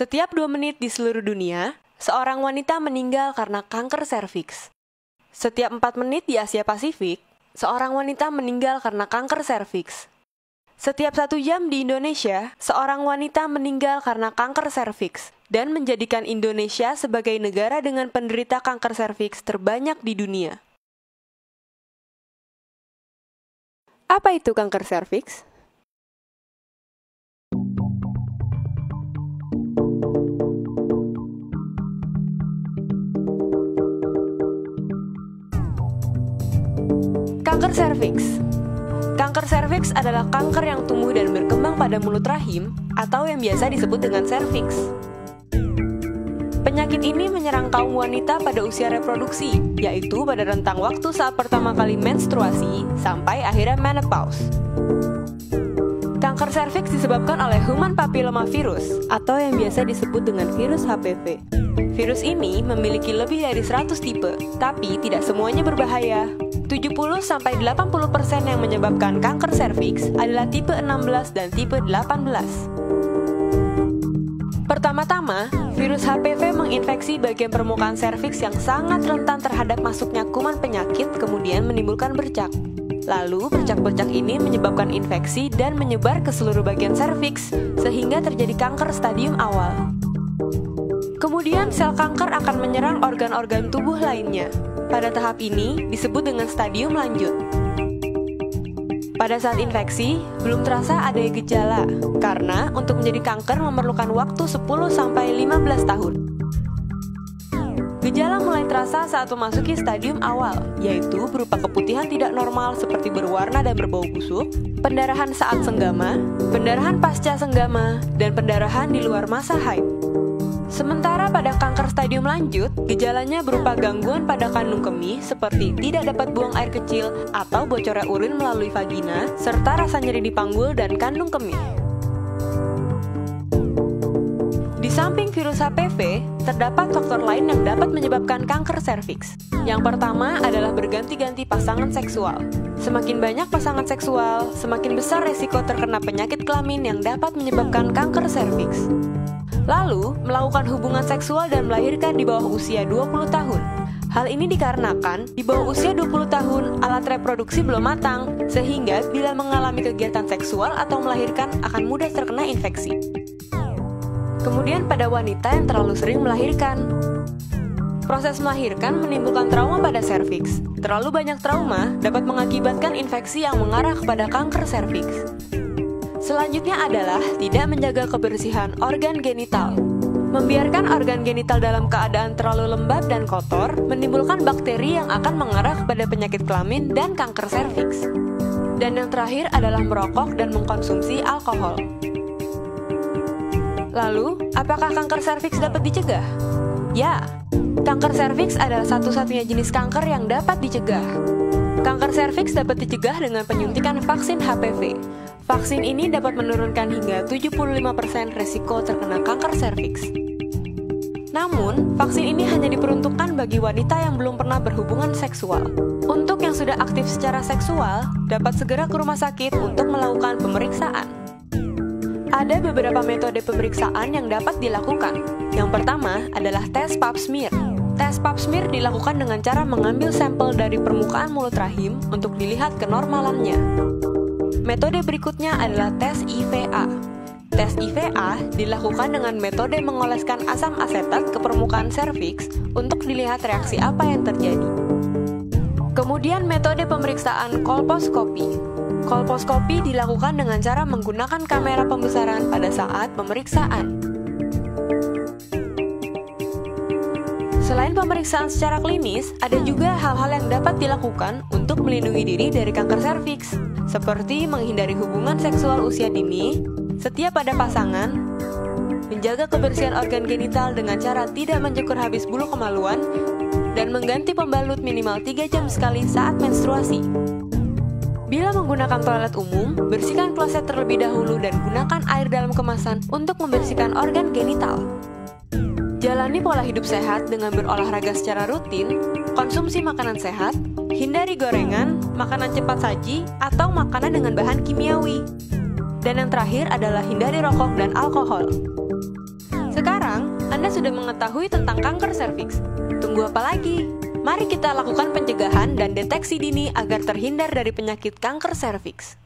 Setiap 2 menit di seluruh dunia, seorang wanita meninggal karena kanker serviks. Setiap 4 menit di Asia Pasifik, seorang wanita meninggal karena kanker serviks. Setiap 1 jam di Indonesia, seorang wanita meninggal karena kanker serviks dan menjadikan Indonesia sebagai negara dengan penderita kanker serviks terbanyak di dunia. Apa itu kanker serviks? Kanker serviks. Kanker serviks adalah kanker yang tumbuh dan berkembang pada mulut rahim atau yang biasa disebut dengan serviks. Penyakit ini menyerang kaum wanita pada usia reproduksi, yaitu pada rentang waktu saat pertama kali menstruasi sampai akhirnya menopause. Kanker serviks disebabkan oleh human papillomavirus atau yang biasa disebut dengan virus HPV. Virus ini memiliki lebih dari 100 tipe, tapi tidak semuanya berbahaya. 70-80% yang menyebabkan kanker serviks adalah tipe 16 dan tipe 18. Pertama-tama, virus HPV menginfeksi bagian permukaan serviks yang sangat rentan terhadap masuknya kuman penyakit, kemudian menimbulkan bercak. Lalu, bercak-bercak ini menyebabkan infeksi dan menyebar ke seluruh bagian serviks, sehingga terjadi kanker stadium awal. Kemudian, sel kanker akan menyerang organ-organ tubuh lainnya. Pada tahap ini disebut dengan stadium lanjut. Pada saat infeksi, belum terasa ada gejala, karena untuk menjadi kanker memerlukan waktu 10-15 tahun. Gejala mulai terasa saat memasuki stadium awal, yaitu berupa keputihan tidak normal seperti berwarna dan berbau busuk, pendarahan saat senggama, pendarahan pasca senggama, dan pendarahan di luar masa haid. Sementara pada kanker stadium lanjut, gejalanya berupa gangguan pada kandung kemih seperti tidak dapat buang air kecil atau bocornya urin melalui vagina, serta rasa nyeri di panggul dan kandung kemih. Di samping virus HPV, terdapat faktor lain yang dapat menyebabkan kanker serviks. Yang pertama adalah berganti-ganti pasangan seksual. Semakin banyak pasangan seksual, semakin besar resiko terkena penyakit kelamin yang dapat menyebabkan kanker serviks. Lalu, melakukan hubungan seksual dan melahirkan di bawah usia 20 tahun. Hal ini dikarenakan di bawah usia 20 tahun alat reproduksi belum matang, sehingga bila mengalami kegiatan seksual atau melahirkan akan mudah terkena infeksi. Kemudian pada wanita yang terlalu sering melahirkan. Proses melahirkan menimbulkan trauma pada serviks. Terlalu banyak trauma dapat mengakibatkan infeksi yang mengarah kepada kanker serviks. Selanjutnya adalah tidak menjaga kebersihan organ genital. Membiarkan organ genital dalam keadaan terlalu lembab dan kotor menimbulkan bakteri yang akan mengarah kepada penyakit kelamin dan kanker serviks. Dan yang terakhir adalah merokok dan mengkonsumsi alkohol. Lalu, apakah kanker serviks dapat dicegah? Ya, kanker serviks adalah satu-satunya jenis kanker yang dapat dicegah. Kanker serviks dapat dicegah dengan penyuntikan vaksin HPV. Vaksin ini dapat menurunkan hingga 75% resiko terkena kanker serviks. Namun, vaksin ini hanya diperuntukkan bagi wanita yang belum pernah berhubungan seksual. Untuk yang sudah aktif secara seksual, dapat segera ke rumah sakit untuk melakukan pemeriksaan. Ada beberapa metode pemeriksaan yang dapat dilakukan. Yang pertama adalah tes pap smear. Tes pap smear dilakukan dengan cara mengambil sampel dari permukaan mulut rahim untuk dilihat kenormalannya. Metode berikutnya adalah tes IVA. Tes IVA dilakukan dengan metode mengoleskan asam asetat ke permukaan serviks untuk dilihat reaksi apa yang terjadi. Kemudian metode pemeriksaan kolposkopi. Kolposkopi dilakukan dengan cara menggunakan kamera pembesaran pada saat pemeriksaan. Selain pemeriksaan secara klinis, ada juga hal-hal yang dapat dilakukan untuk melindungi diri dari kanker serviks, seperti menghindari hubungan seksual usia dini, setia pada pasangan, menjaga kebersihan organ genital dengan cara tidak mencukur habis bulu kemaluan, dan mengganti pembalut minimal 3 jam sekali saat menstruasi. Bila menggunakan toilet umum, bersihkan kloset terlebih dahulu dan gunakan air dalam kemasan untuk membersihkan organ genital. Jalani pola hidup sehat dengan berolahraga secara rutin, konsumsi makanan sehat, hindari gorengan, makanan cepat saji, atau makanan dengan bahan kimiawi. Dan yang terakhir adalah hindari rokok dan alkohol. Sekarang Anda sudah mengetahui tentang kanker serviks. Tunggu apa lagi? Mari kita lakukan pencegahan dan deteksi dini agar terhindar dari penyakit kanker serviks.